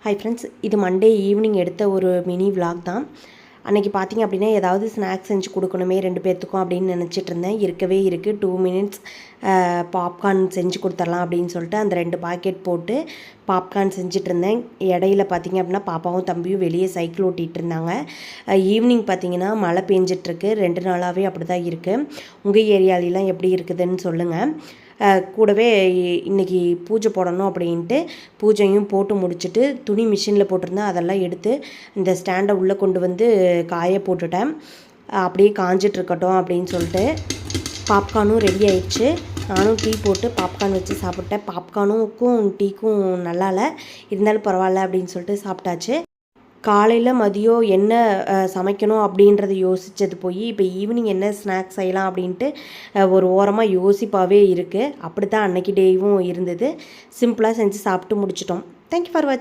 Hi friends, இது Monday evening எடுத்த ஒரு மினி விலாக் தான். அன்றைக்கி பார்த்திங்க அப்படின்னா ஏதாவது ஸ்நாக்ஸ் செஞ்சு கொடுக்கணுமே 2 பேர்த்துக்கும் அப்படின்னு நினச்சிட்டு இருந்தேன். இருக்கவே இருக்குது 2 மினிட்ஸ் பாப்கார்ன் செஞ்சு கொடுத்துடலாம் அப்படின்னு சொல்லிட்டு அந்த 2 பாக்கெட் போட்டு பாப்கார்ன் செஞ்சிட்ருந்தேன். இடையில பார்த்திங்க அப்படின்னா பாப்பாவும் தம்பியும் வெளியே சைக்கிள் ஓட்டிகிட்டு இருந்தாங்க. ஈவினிங் பார்த்திங்கன்னா மழை பெஞ்சிட்ருக்கு. 2 நாளாகவே அப்படி தான் இருக்குது. உங்கள் ஏரியாலெலாம் எப்படி இருக்குதுன்னு சொல்லுங்கள். கூடவே இன்றைக்கி பூஜை போடணும் அப்படின்ட்டு பூஜையும் போட்டு முடிச்சுட்டு துணி மிஷினில் போட்டிருந்தேன். அதெல்லாம் எடுத்து இந்த ஸ்டாண்டை உள்ளே கொண்டு வந்து காய போட்டுட்டேன். அப்படியே காஞ்சிட்ருக்கட்டும் அப்படின்னு சொல்லிட்டு பாப்கார்னும் ரெடி ஆயிடுச்சு. நானும் டீ போட்டு பாப்கார்ன் வச்சு சாப்பிட்டேன். பாப்கார்னுக்கும் டீக்கும் நல்லா இல்லை, இருந்தாலும் பரவாயில்ல அப்படின்னு சொல்லிட்டு சாப்பிட்டாச்சு. காலையில் மதியம் என்ன சமைக்கணும் அப்படின்றத யோசித்தது போய் இப்போ ஈவினிங் என்ன ஸ்நாக்ஸ் செய்யலாம் அப்படின்ட்டு ஒரு ஓரமாக யோசிப்பாகவே இருக்குது. அப்படி தான் அன்றைக்கி டேவும் இருந்தது. சிம்பிளாக செஞ்சு சாப்பிட்டு முடிச்சிட்டோம். தேங்க்யூ ஃபார் வாட்சிங்.